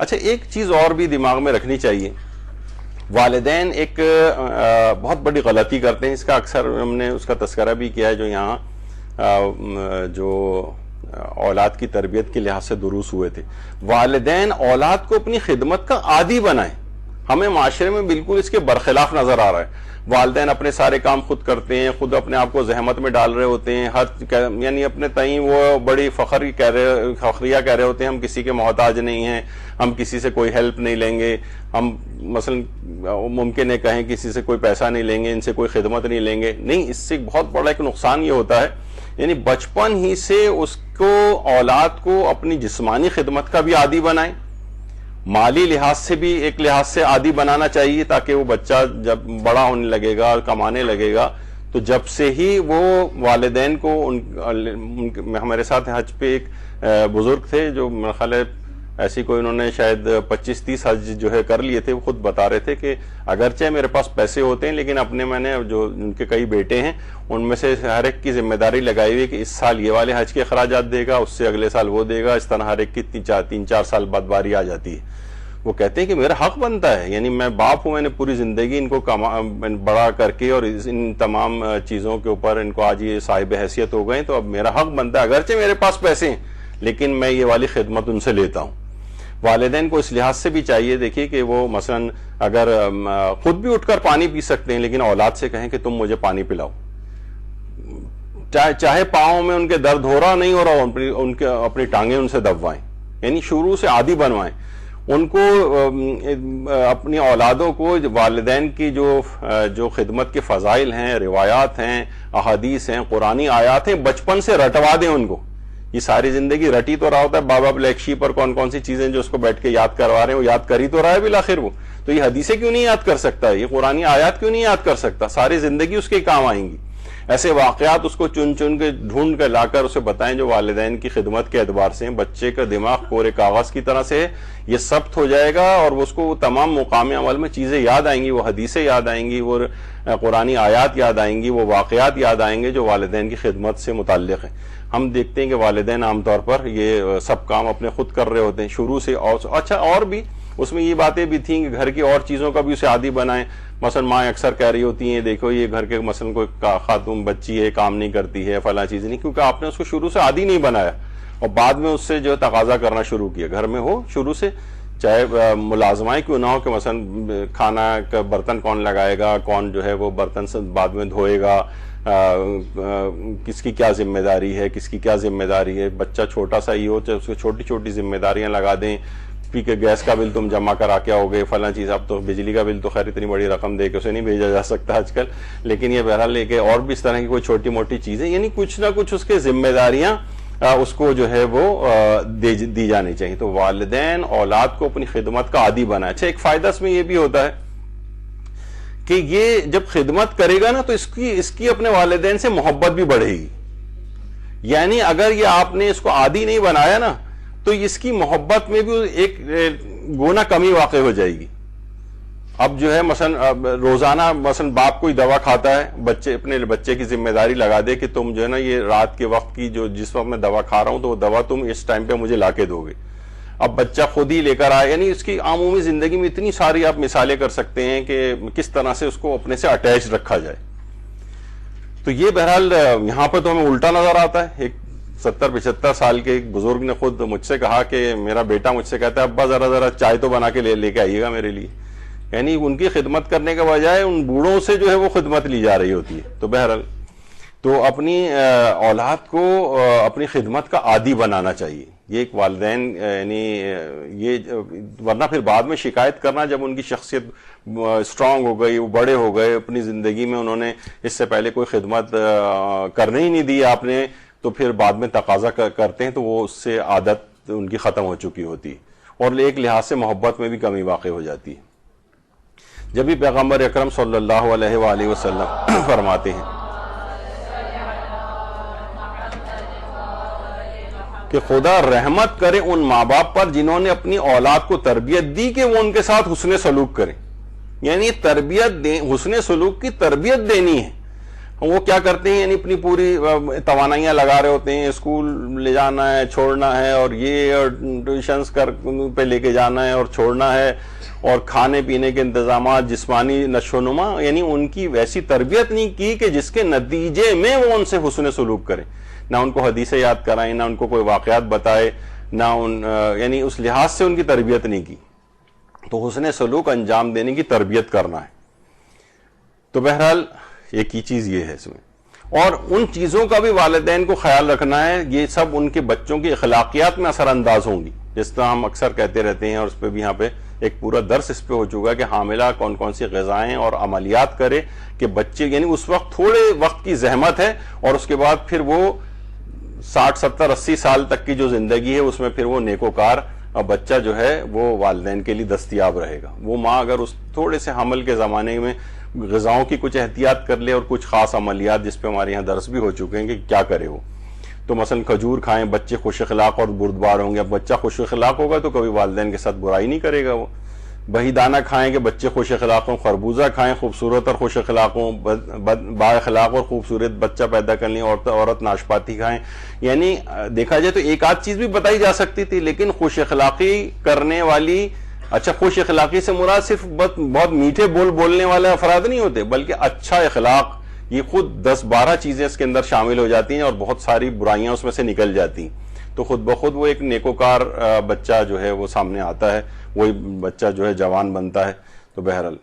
اچھا ایک چیز اور بھی دماغ میں رکھنی چاہیے، والدین ایک بہت بڑی غلطی کرتے ہیں، اس کا اکثر ہم نے اس کا تذکرہ بھی کیا ہے جو یہاں جو اولاد کی تربیت کے لحاظ سے دروس ہوئے تھے. والدین اولاد کو اپنی خدمت کا عادی بنائیں. ہمیں معاشرے میں بالکل اس کے برخلاف نظر آ رہا ہے. والدین اپنے سارے کام خود کرتے ہیں، خود اپنے آپ کو زحمت میں ڈال رہے ہوتے ہیں، یعنی اپنے تئیں وہ بڑی فخریہ کہہ رہے ہوتے ہیں، ہم کسی کے محتاج نہیں ہیں، ہم کسی سے کوئی ہیلپ نہیں لیں گے، ہم مثلا ممکن ہے کہیں کسی سے کوئی پیسہ نہیں لیں گے، ان سے کوئی خدمت نہیں لیں گے. نہیں، اس سے بہت بڑا ایک نقصان یہ ہوتا ہے، یعنی بچپن ہی سے اس کو اولاد کو اپنی جسمانی خدمت کا بھی عادی بنائیں، مالی لحاظ سے بھی ایک لحاظ سے عادی بنانا چاہیے، تاکہ وہ بچہ جب بڑا ہونے لگے گا کمانے لگے گا تو جب سے ہی وہ والدین کو ہمارے ساتھ حج پہ ایک بزرگ تھے جو میرا خیال ہے ایسی کوئی انہوں نے شاید 25-30 حج جو ہے کر لیے تھے، وہ خود بتا رہے تھے کہ اگرچہ میرے پاس پیسے ہوتے ہیں لیکن میں نے جو ان کے کئی بیٹے ہیں ان میں سے ہر ایک کی ذمہ داری لگائی ہوئی کہ اس سال یہ والے حج کے اخراجات دے گا، اس سے اگلے سال وہ دے گا، اس طرح ہر ایک کی 3-4 سال بعد باری آ جاتی ہے. وہ کہتے ہیں کہ میرا حق بنتا ہے، یعنی میں باپ ہوں، میں نے پوری زندگی ان کو بڑا کر کے اور ان تمام چیزوں کے اوپر ان کو آج یہ صاحب حیثیت ہو گئے، تو اب میرا حق بنتا ہے اگرچہ میرے پاس پیسے ہیں لیکن میں یہ والی خدمت ان سے لیتا ہوں. والدین کو اس لحاظ سے بھی چاہیے دیکھیے کہ وہ مثلا اگر خود بھی اٹھ کر پانی پی سکتے ہیں لیکن اولاد سے کہیں کہ تم مجھے پانی پلاؤ، چاہے پاؤں میں ان کے درد ہو رہا نہیں ہو رہا، اپنی ٹانگیں ان سے دبوائیں، یعنی شروع سے عادی بنوائیں ان کو. اپنی اولادوں کو والدین کی جو خدمت کے فضائل ہیں، روایات ہیں، احادیث ہیں، قرآنی آیات ہیں، بچپن سے رٹوا دیں ان کو. یہ ساری زندگی رٹی تو رہا ہوتا ہے، بابا بلیک شیپ پر کون سی چیزیں جو اس کو بیٹھ کے یاد کروا رہے ہیں، وہ یاد کر ہی تو رہا ہے بالآخر وہ. تو یہ حدیثیں کیوں نہیں یاد کر سکتا، یہ قرآنی آیات کیوں نہیں یاد کر سکتا، ساری زندگی اس کے کام آئیں گی. ایسے واقعات اس کو چن کے ڈھونڈ کے لا کر اسے بتائیں جو والدین کی خدمت کے اعتبار سے ہیں. بچے کا دماغ کورے کاغذ کی طرح سے یہ ثبت ہو جائے گا اور اس کو تمام مقام عمل میں چیزیں یاد آئیں گی، وہ حدیثیں یاد آئیں گی، وہ قرآنی آیات یاد آئیں گی، وہ واقعات یاد آئیں گے جو والدین کی خدمت سے متعلق ہیں. ہم دیکھتے ہیں کہ والدین عام طور پر یہ سب کام اپنے خود کر رہے ہوتے ہیں شروع سے. اچھا اور بھی اس میں یہ باتیں بھی تھیں کہ گھر کی اور چیزوں کا بھی اسے عادی بنائیں. مثلا ماں اکثر کہہ رہی ہوتی ہیں دیکھو یہ گھر کے مثلا کوئی خاتون بچی ہے کام نہیں کرتی ہے فلاں چیز نہیں، کیونکہ آپ نے اس کو شروع سے عادی نہیں بنایا اور بعد میں اس سے جو تقاضا کرنا شروع کیا. گھر میں ہو شروع سے چاہے ملازمائیں کیوں نہ ہو کہ مثلا کھانا کا برتن کون لگائے گا، کون جو ہے وہ برتن سے بعد میں دھوئے گا، کس کی کیا ذمہ داری ہے، کس کی کیا ذمہ داری ہے. بچہ چھوٹا سا ہی ہو چاہے اس کو چھوٹی چھوٹی ذمہ داریاں لگا دیں کہ گیس کا بل تم جمع کرا کے آؤ گے فلاں چیز. اب تو بجلی کا بل تو خیر اتنی بڑی رقم دے کے اسے نہیں بھیجا جا سکتا آج کل، لیکن یہ بہرحال لے کے اور بھی اس طرح کی کوئی چھوٹی موٹی چیزیں، یعنی کچھ نہ کچھ اس کے ذمہ داریاں اس کو جو ہے وہ دی جانی چاہیے. تو والدین اولاد کو اپنی خدمت کا عادی بنائے. اچھا ایک فائدہ اس میں یہ بھی ہوتا ہے کہ یہ جب خدمت کرے گا نا تو اس کی اپنے والدین سے محبت بھی بڑھے گی. یعنی اگر یہ آپ نے اس کو عادی نہیں بنایا نا تو اس کی محبت میں بھی ایک گنا کمی واقع ہو جائے گی. اب جو ہے مثلا روزانہ مثلا باپ کوئی دوا کھاتا ہے، اپنے بچے کی ذمہ داری لگا دے کہ تم جو ہے نا یہ رات کے وقت کی جس وقت میں دوا کھا رہا ہوں تو وہ دوا تم اس ٹائم پہ مجھے لا کے دو گے. اب بچہ خود ہی لے کر آئے، یعنی اس کی عمومی زندگی میں اتنی ساری آپ مثالیں کر سکتے ہیں کہ کس طرح سے اس کو اپنے سے اٹیچ رکھا جائے. تو یہ بہرحال یہاں پہ تو ہمیں الٹا نظر آتا ہے. ایک 70-75 سال کے ایک بزرگ نے خود مجھ سے کہا کہ میرا بیٹا مجھ سے کہتا ہے ابا ذرا چائے تو بنا کے لے کے آئیے گا میرے لیے. یعنی ان کی خدمت کرنے کے بجائے ان بوڑھوں سے جو ہے وہ خدمت لی جا رہی ہوتی ہے. تو بہرحال تو اپنی اولاد کو اپنی خدمت کا عادی بنانا چاہیے. یہ ایک والدین یعنی یہ ورنہ پھر بعد میں شکایت کرنا جب ان کی شخصیت اسٹرانگ ہو گئی، وہ بڑے ہو گئے، اپنی زندگی میں انہوں نے اس سے پہلے کوئی خدمت کرنے ہی نہیں دی آپ نے، تو پھر بعد میں تقاضا کرتے ہیں تو وہ اس سے عادت ان کی ختم ہو چکی ہوتی ہے اور ایک لحاظ سے محبت میں بھی کمی واقع ہو جاتی ہے. جب بھی پیغمبر اکرم صلی اللہ علیہ وآلہ وسلم فرماتے ہیں کہ خدا رحمت کرے ان ماں باپ پر جنہوں نے اپنی اولاد کو تربیت دی کہ وہ ان کے ساتھ حسن سلوک کریں. یعنی حسن سلوک کی تربیت دینی ہے. وہ کیا کرتے ہیں, یعنی اپنی پوری توانائیاں لگا رہے ہوتے ہیں, اسکول لے جانا ہے, چھوڑنا ہے, اور یہ اور ٹیوشنز پہ لے کے جانا ہے اور چھوڑنا ہے, اور کھانے پینے کے انتظامات, جسمانی نشو و نما, یعنی ان کی ویسی تربیت نہیں کی کہ جس کے نتیجے میں وہ ان سے حسن سلوک کریں. نہ ان کو حدیثیں یاد کرائیں, نہ ان کو کوئی واقعات بتائے, نہ یعنی اس لحاظ سے ان کی تربیت نہیں کی. تو حسن سلوک انجام دینے کی تربیت کرنا ہے. تو بہرحال ایک ہی چیز یہ ہے اس میں, اور ان چیزوں کا بھی والدین کو خیال رکھنا ہے. یہ سب ان کے بچوں کی اخلاقیات میں اثر انداز ہوں گی, جس طرح ہم اکثر کہتے رہتے ہیں, اور اس پہ بھی یہاں پہ ایک پورا درس اس پہ ہو چکا کہ حاملہ کون کون سی غذائیں اور عملیات کرے کہ بچے, یعنی اس وقت تھوڑے وقت کی زحمت ہے, اور اس کے بعد پھر وہ 60 70 80 سال تک کی جو زندگی ہے اس میں پھر وہ نیکوکار بچہ جو ہے وہ والدین کے لیے دستیاب رہے گا. وہ ماں اگر اس تھوڑے سے حمل کے زمانے میں غذاؤں کی کچھ احتیاط کر لے, اور کچھ خاص عملیات جس پہ ہمارے یہاں درس بھی ہو چکے ہیں کہ کیا کرے وہ, تو مثلا کھجور کھائیں, بچے خوش اخلاق اور بردبار ہوں گے. اب بچہ خوش اخلاق ہوگا تو کبھی والدین کے ساتھ برائی نہیں کرے گا. وہ بہی دانہ کھائیں کہ بچے خوش اخلاق ہوں, خربوزہ کھائیں خوبصورت اور خوش اخلاق ہوں, با اخلاق اور خوبصورت بچہ پیدا کرنے, عورت ناشپاتی کھائیں. یعنی دیکھا جائے تو ایک آدھ چیز بھی بتائی جا سکتی تھی, لیکن خوش اخلاقی کرنے والی, اچھا خوش اخلاقی سے مراد صرف بہت میٹھے بولنے والے افراد نہیں ہوتے, بلکہ اچھا اخلاق, یہ خود 10-12 چیزیں اس کے اندر شامل ہو جاتی ہیں, اور بہت ساری برائیاں اس میں سے نکل جاتی ہیں. تو خود بخود وہ ایک نیکوکار بچہ جو ہے وہ سامنے آتا ہے, وہی بچہ جو ہے جوان بنتا ہے. تو بہرحال